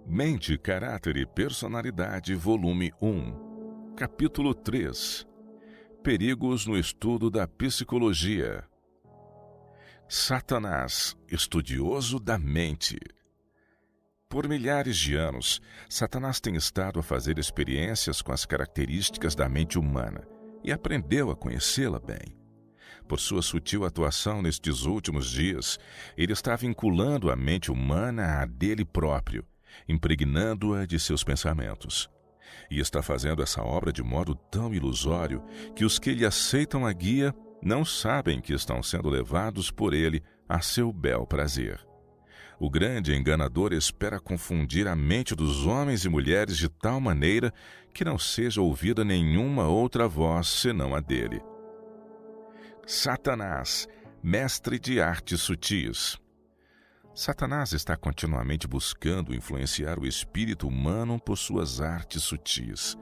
Mente, Caráter e Personalidade, volume 1, capítulo 3. Perigos no estudo da psicologia. Satanás, estudioso da mente. Por milhares de anos, Satanás tem estado a fazer experiências com as características da mente humana e aprendeu a conhecê-la bem. Por sua sutil atuação nestes últimos dias, ele está vinculando a mente humana à dele próprio, impregnando-a de seus pensamentos. E está fazendo essa obra de modo tão ilusório que os que lhe aceitam a guia não sabem que estão sendo levados por ele a seu bel prazer. O grande enganador espera confundir a mente dos homens e mulheres de tal maneira que não seja ouvida nenhuma outra voz senão a dele. Satanás, mestre de artes sutis. Satanás está continuamente buscando influenciar o espírito humano por suas artes sutis.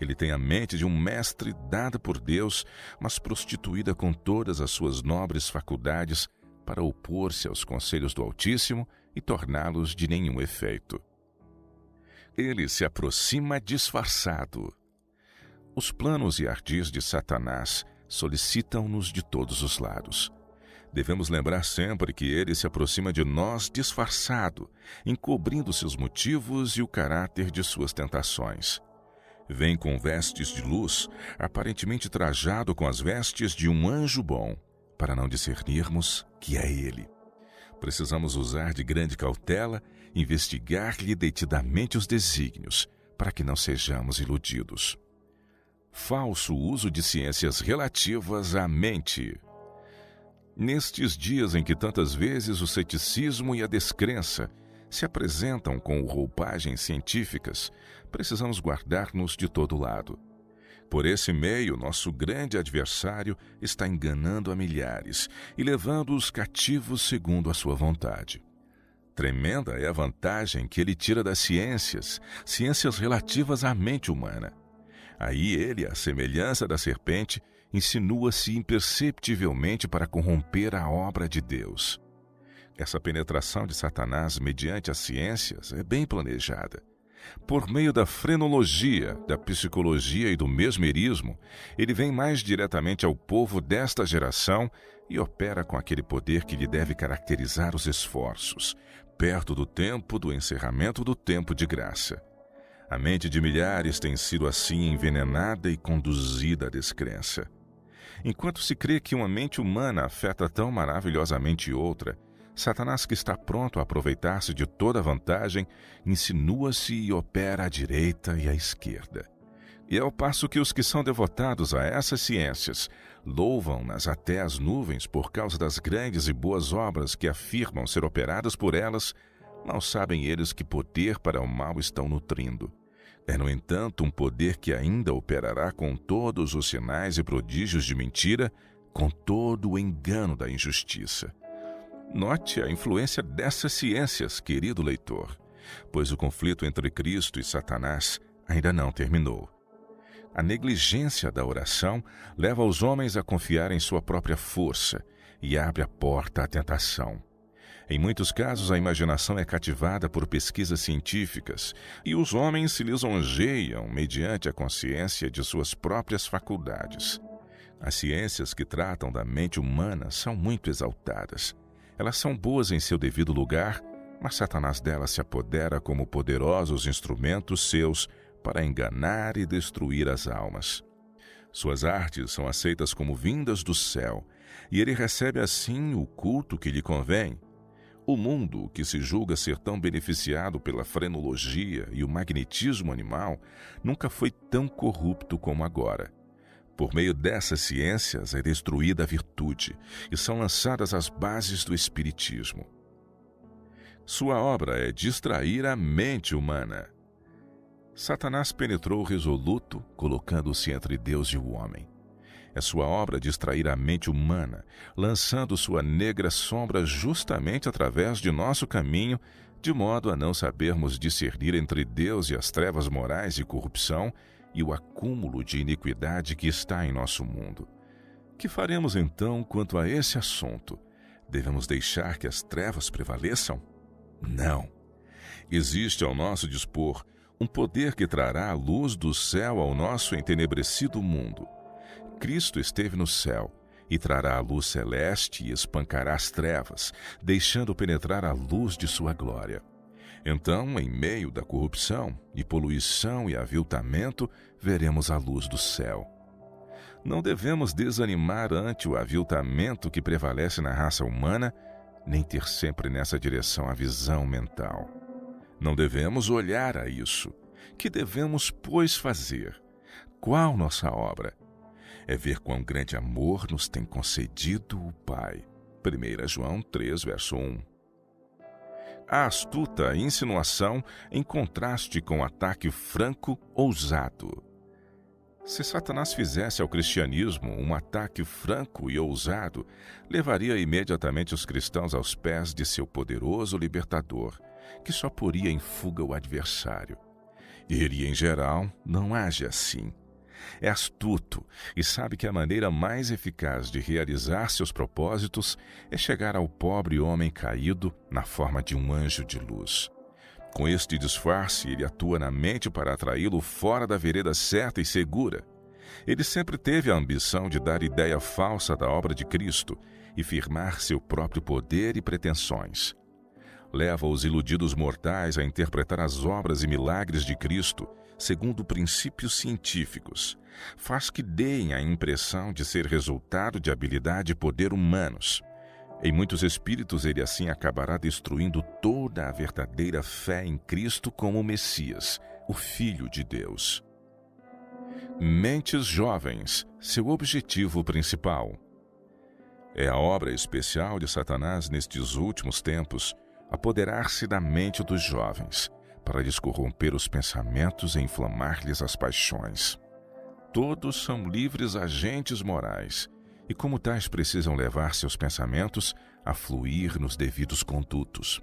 Ele tem a mente de um mestre dada por Deus, mas prostituída com todas as suas nobres faculdades para opor-se aos conselhos do Altíssimo e torná-los de nenhum efeito. Ele se aproxima disfarçado. Os planos e ardis de Satanás solicitam-nos de todos os lados. Devemos lembrar sempre que ele se aproxima de nós disfarçado, encobrindo seus motivos e o caráter de suas tentações. Vem com vestes de luz, aparentemente trajado com as vestes de um anjo bom, para não discernirmos que é ele. Precisamos usar de grande cautela, investigar-lhe detidamente os desígnios, para que não sejamos iludidos. Falso uso de ciências relativas à mente. Nestes dias em que tantas vezes o ceticismo e a descrença se apresentam com roupagens científicas, precisamos guardar-nos de todo lado. Por esse meio, nosso grande adversário está enganando a milhares e levando-os cativos segundo a sua vontade. Tremenda é a vantagem que ele tira das ciências relativas à mente humana. Aí ele, à semelhança da serpente, insinua-se imperceptivelmente para corromper a obra de Deus. Essa penetração de Satanás mediante as ciências é bem planejada. Por meio da frenologia, da psicologia e do mesmerismo, ele vem mais diretamente ao povo desta geração e opera com aquele poder que lhe deve caracterizar os esforços, perto do tempo do encerramento do tempo de graça. A mente de milhares tem sido assim envenenada e conduzida à descrença. Enquanto se crê que uma mente humana afeta tão maravilhosamente outra, Satanás, que está pronto a aproveitar-se de toda a vantagem, insinua-se e opera à direita e à esquerda. E ao passo que os que são devotados a essas ciências louvam-nas até as nuvens por causa das grandes e boas obras que afirmam ser operadas por elas, mal sabem eles que poder para o mal estão nutrindo. É, no entanto, um poder que ainda operará com todos os sinais e prodígios de mentira, com todo o engano da injustiça. Note a influência dessas ciências, querido leitor, pois o conflito entre Cristo e Satanás ainda não terminou. A negligência da oração leva os homens a confiar em sua própria força e abre a porta à tentação. Em muitos casos, a imaginação é cativada por pesquisas científicas e os homens se lisonjeiam mediante a consciência de suas próprias faculdades. As ciências que tratam da mente humana são muito exaltadas. Elas são boas em seu devido lugar, mas Satanás delas se apodera como poderosos instrumentos seus para enganar e destruir as almas. Suas artes são aceitas como vindas do céu, e ele recebe assim o culto que lhe convém. O mundo, que se julga ser tão beneficiado pela frenologia e o magnetismo animal, nunca foi tão corrupto como agora. Por meio dessas ciências é destruída a virtude e são lançadas as bases do espiritismo. Sua obra é distrair a mente humana. Satanás penetrou resoluto, colocando-se entre Deus e o homem. É sua obra distrair a mente humana, lançando sua negra sombra justamente através de nosso caminho, de modo a não sabermos discernir entre Deus e as trevas morais e corrupção e o acúmulo de iniquidade que está em nosso mundo. Que faremos então quanto a esse assunto? Devemos deixar que as trevas prevaleçam? Não. Existe ao nosso dispor um poder que trará a luz do céu ao nosso entenebrecido mundo. Cristo esteve no céu e trará a luz celeste e espancará as trevas, deixando penetrar a luz de sua glória. Então, em meio da corrupção e poluição e aviltamento, veremos a luz do céu. Não devemos desanimar ante o aviltamento que prevalece na raça humana, nem ter sempre nessa direção a visão mental. Não devemos olhar a isso. Que devemos, pois, fazer? Qual nossa obra? É ver quão grande amor nos tem concedido o Pai. 1 João 3, verso 1. A astuta insinuação em contraste com o ataque franco, ousado. Se Satanás fizesse ao cristianismo um ataque franco e ousado, levaria imediatamente os cristãos aos pés de seu poderoso libertador, que só poria em fuga o adversário. Ele, em geral, não age assim. É astuto e sabe que a maneira mais eficaz de realizar seus propósitos é chegar ao pobre homem caído na forma de um anjo de luz. Com este disfarce, ele atua na mente para atraí-lo fora da vereda certa e segura. Ele sempre teve a ambição de dar ideia falsa da obra de Cristo e firmar seu próprio poder e pretensões. Leva os iludidos mortais a interpretar as obras e milagres de Cristo segundo princípios científicos. Faz que deem a impressão de ser resultado de habilidade e poder humanos. Em muitos espíritos, ele assim acabará destruindo toda a verdadeira fé em Cristo como Messias, o Filho de Deus. Mentes jovens, seu objetivo principal. É a obra especial de Satanás nestes últimos tempos apoderar-se da mente dos jovens, para lhes corromper os pensamentos e inflamar-lhes as paixões. Todos são livres agentes morais, e como tais precisam levar seus pensamentos a fluir nos devidos condutos.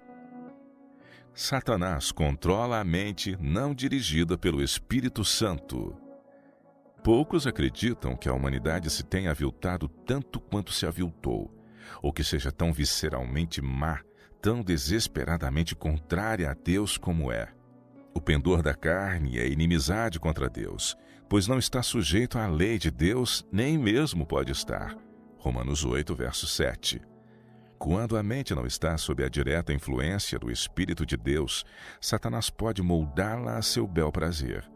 Satanás controla a mente não dirigida pelo Espírito Santo. Poucos acreditam que a humanidade se tenha aviltado tanto quanto se aviltou, ou que seja tão visceralmente má, tão desesperadamente contrária a Deus como é. O pendor da carne é inimizade contra Deus, pois não está sujeito à lei de Deus, nem mesmo pode estar. Romanos 8, verso 7. Quando a mente não está sob a direta influência do Espírito de Deus, Satanás pode moldá-la a seu bel prazer.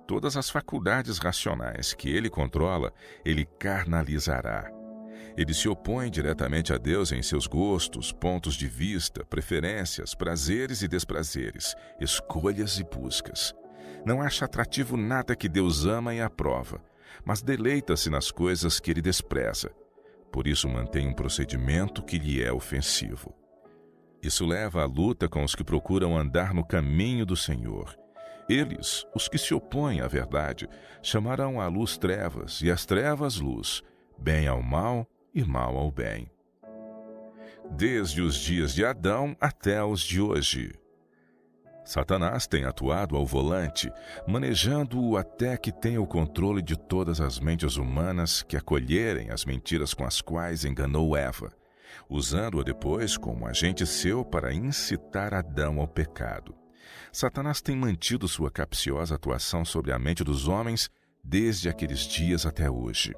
Todas as faculdades racionais que ele controla, ele carnalizará. Ele se opõe diretamente a Deus em seus gostos, pontos de vista, preferências, prazeres e desprazeres, escolhas e buscas. Não acha atrativo nada que Deus ama e aprova, mas deleita-se nas coisas que ele despreza. Por isso mantém um procedimento que lhe é ofensivo. Isso leva à luta com os que procuram andar no caminho do Senhor. Eles, os que se opõem à verdade, chamarão a luz trevas e as trevas luz, bem ao mal e mal ao bem. Desde os dias de Adão até os de hoje, Satanás tem atuado ao volante, manejando-o até que tenha o controle de todas as mentes humanas que acolherem as mentiras com as quais enganou Eva, usando-a depois como agente seu para incitar Adão ao pecado. Satanás tem mantido sua capciosa atuação sobre a mente dos homens desde aqueles dias até hoje.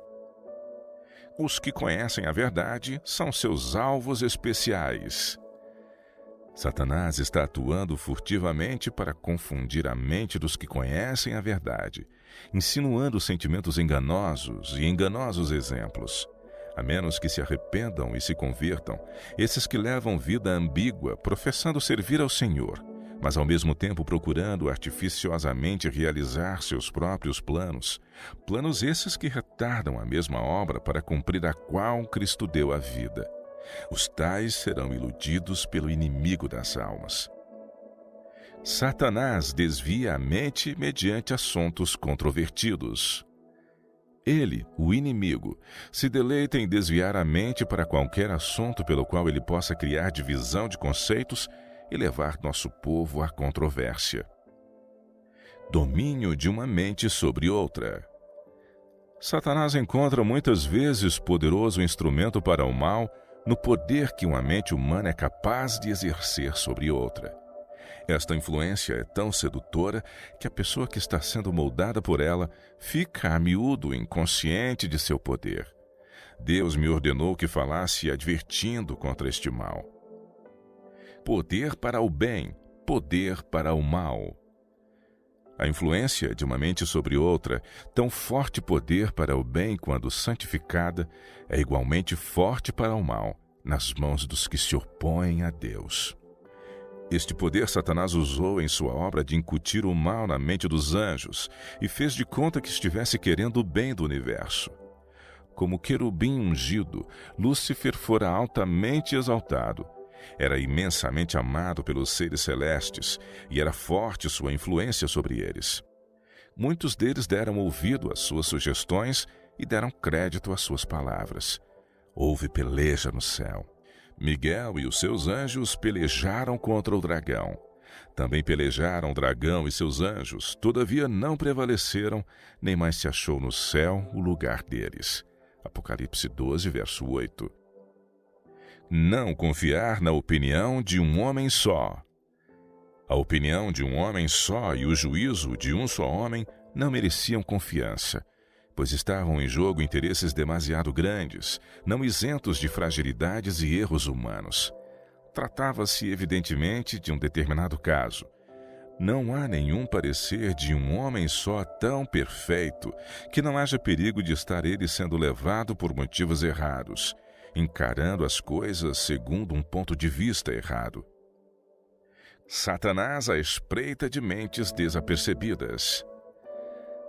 Os que conhecem a verdade são seus alvos especiais. Satanás está atuando furtivamente para confundir a mente dos que conhecem a verdade, insinuando sentimentos enganosos e enganosos exemplos. A menos que se arrependam e se convertam, esses que levam vida ambígua, professando servir ao Senhor, mas ao mesmo tempo procurando artificiosamente realizar seus próprios planos esses que retardam a mesma obra para cumprir a qual Cristo deu a vida. Os tais serão iludidos pelo inimigo das almas. Satanás desvia a mente mediante assuntos controvertidos. Ele, o inimigo, se deleita em desviar a mente para qualquer assunto pelo qual ele possa criar divisão de conceitos e levar nosso povo à controvérsia. Domínio de uma mente sobre outra. Satanás encontra muitas vezes poderoso instrumento para o mal no poder que uma mente humana é capaz de exercer sobre outra. Esta influência é tão sedutora que a pessoa que está sendo moldada por ela fica a miúdo inconsciente de seu poder. Deus me ordenou que falasse advertindo contra este mal. Poder para o bem, poder para o mal. A influência de uma mente sobre outra, tão forte poder para o bem quando santificada, é igualmente forte para o mal, nas mãos dos que se opõem a Deus. Este poder Satanás usou em sua obra de incutir o mal na mente dos anjos e fez de conta que estivesse querendo o bem do universo. Como querubim ungido, Lúcifer fora altamente exaltado. Era imensamente amado pelos seres celestes e era forte sua influência sobre eles. Muitos deles deram ouvido às suas sugestões e deram crédito às suas palavras. Houve peleja no céu. Miguel e os seus anjos pelejaram contra o dragão. Também pelejaram o dragão e seus anjos, todavia não prevaleceram, nem mais se achou no céu o lugar deles. Apocalipse 12, verso 8. Não confiar na opinião de um homem só. A opinião de um homem só e o juízo de um só homem não mereciam confiança, pois estavam em jogo interesses demasiado grandes, não isentos de fragilidades e erros humanos. Tratava-se, evidentemente, de um determinado caso. Não há nenhum parecer de um homem só tão perfeito que não haja perigo de estar ele sendo levado por motivos errados, encarando as coisas segundo um ponto de vista errado. Satanás à espreita de mentes desapercebidas.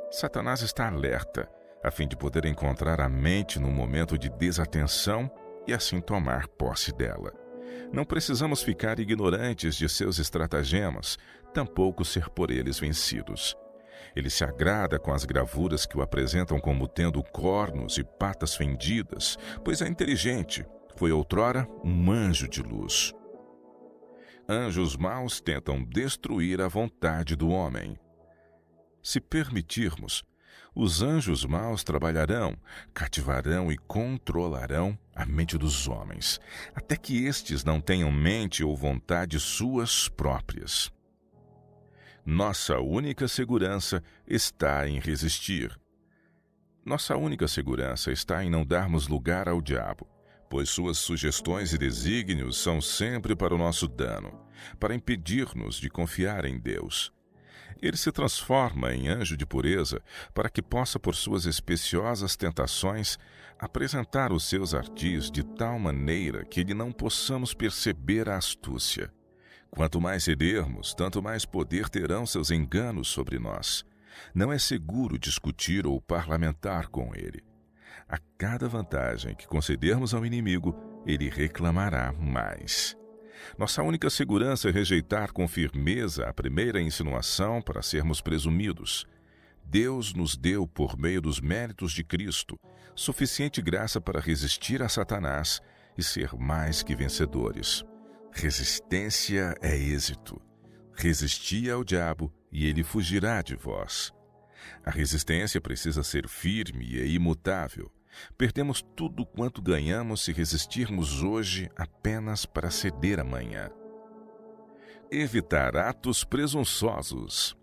Satanás está alerta, a fim de poder encontrar a mente num momento de desatenção e assim tomar posse dela. Não precisamos ficar ignorantes de seus estratagemas, tampouco ser por eles vencidos. Ele se agrada com as gravuras que o apresentam como tendo cornos e patas fendidas, pois é inteligente, foi outrora um anjo de luz. Anjos maus tentam destruir a vontade do homem. Se permitirmos, os anjos maus trabalharão, cativarão e controlarão a mente dos homens, até que estes não tenham mente ou vontade suas próprias. Nossa única segurança está em resistir. Nossa única segurança está em não darmos lugar ao diabo, pois suas sugestões e desígnios são sempre para o nosso dano, para impedir-nos de confiar em Deus. Ele se transforma em anjo de pureza para que possa, por suas especiosas tentações, apresentar os seus ardis de tal maneira que não possamos perceber a astúcia. Quanto mais cedermos, tanto mais poder terão seus enganos sobre nós. Não é seguro discutir ou parlamentar com ele. A cada vantagem que concedermos ao inimigo, ele reclamará mais. Nossa única segurança é rejeitar com firmeza a primeira insinuação para sermos presumidos. Deus nos deu, por meio dos méritos de Cristo, suficiente graça para resistir a Satanás e ser mais que vencedores. Resistência é êxito. Resisti ao diabo e ele fugirá de vós. A resistência precisa ser firme e imutável. Perdemos tudo quanto ganhamos se resistirmos hoje apenas para ceder amanhã. Evitar atos presunçosos.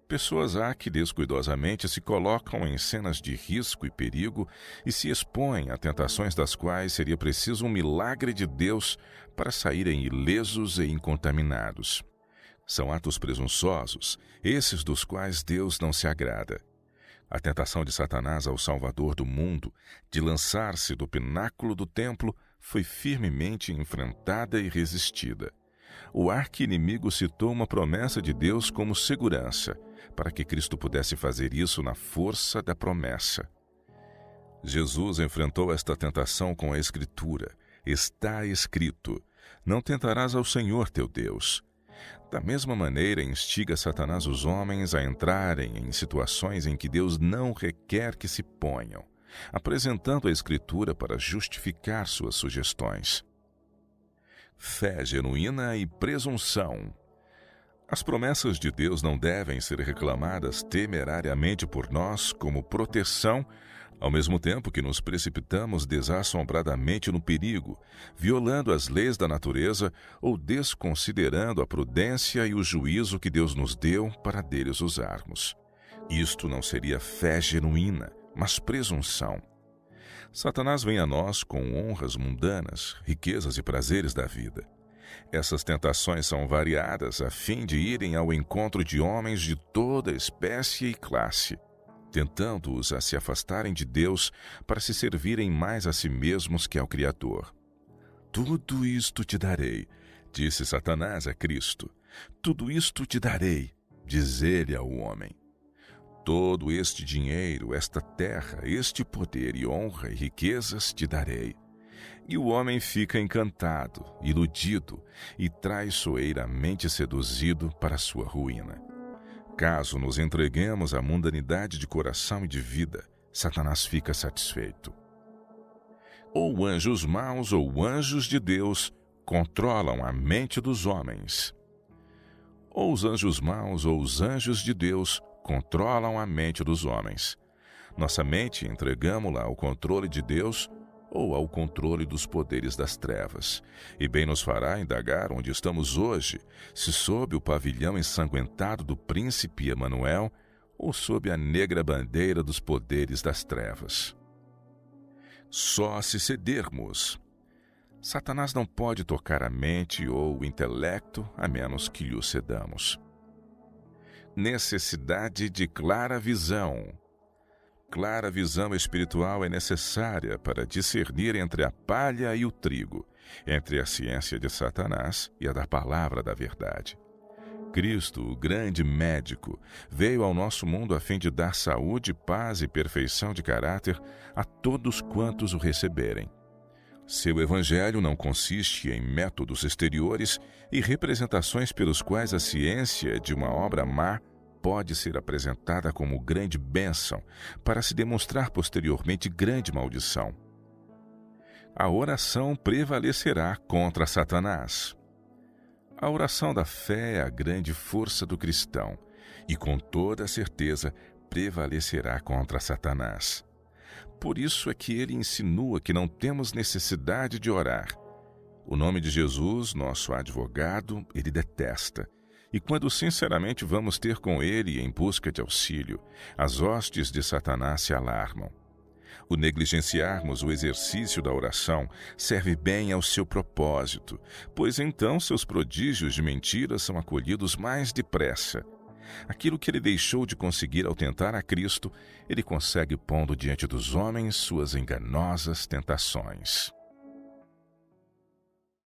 Pessoas há que descuidosamente se colocam em cenas de risco e perigo e se expõem a tentações das quais seria preciso um milagre de Deus para saírem ilesos e incontaminados. São atos presunçosos, esses dos quais Deus não se agrada. A tentação de Satanás ao Salvador do mundo, de lançar-se do pináculo do templo, foi firmemente enfrentada e resistida. O arqui-inimigo citou uma promessa de Deus como segurança, para que Cristo pudesse fazer isso na força da promessa. Jesus enfrentou esta tentação com a Escritura. Está escrito: não tentarás ao Senhor teu Deus. Da mesma maneira, instiga Satanás os homens a entrarem em situações em que Deus não requer que se ponham, apresentando a Escritura para justificar suas sugestões. Fé genuína e presunção. As promessas de Deus não devem ser reclamadas temerariamente por nós como proteção Ao mesmo tempo que nos precipitamos desassombradamente no perigo, violando as leis da natureza ou desconsiderando a prudência e o juízo que Deus nos deu para deles usarmos. Isto não seria fé genuína, mas presunção. Satanás vem a nós com honras mundanas, riquezas e prazeres da vida. Essas tentações são variadas a fim de irem ao encontro de homens de toda espécie e classe, tentando-os a se afastarem de Deus para se servirem mais a si mesmos que ao Criador. Tudo isto te darei, disse Satanás a Cristo. Tudo isto te darei, diz ele ao homem. Todo este dinheiro, esta terra, este poder e honra e riquezas te darei. E o homem fica encantado, iludido e traiçoeiramente seduzido para sua ruína. Caso nos entreguemos à mundanidade de coração e de vida, Satanás fica satisfeito. Ou anjos maus ou anjos de Deus controlam a mente dos homens. Ou os anjos maus ou os anjos de Deus controlam a mente dos homens. Nossa mente entregamo-la ao controle de Deus ou ao controle dos poderes das trevas. E bem nos fará indagar onde estamos hoje, se sob o pavilhão ensanguentado do príncipe Emanuel ou sob a negra bandeira dos poderes das trevas. Só se cedermos. Satanás não pode tocar a mente ou o intelecto a menos que lhe cedamos. Necessidade de clara visão. Clara visão espiritual é necessária para discernir entre a palha e o trigo, entre a ciência de Satanás e a da palavra da verdade. Cristo, o grande médico, veio ao nosso mundo a fim de dar saúde, paz e perfeição de caráter a todos quantos o receberem. Seu evangelho não consiste em métodos exteriores e representações pelos quais a ciência de uma obra má pode ser apresentada como grande bênção para se demonstrar posteriormente grande maldição. A oração prevalecerá contra Satanás. A oração da fé é a grande força do cristão e, com toda certeza, prevalecerá contra Satanás. Por isso é que ele insinua que não temos necessidade de orar. O nome de Jesus, nosso advogado, ele detesta. E quando sinceramente vamos ter com ele em busca de auxílio, as hostes de Satanás se alarmam. O negligenciarmos o exercício da oração serve bem ao seu propósito, pois então seus prodígios de mentira são acolhidos mais depressa. Aquilo que ele deixou de conseguir ao tentar a Cristo, ele consegue pondo diante dos homens suas enganosas tentações.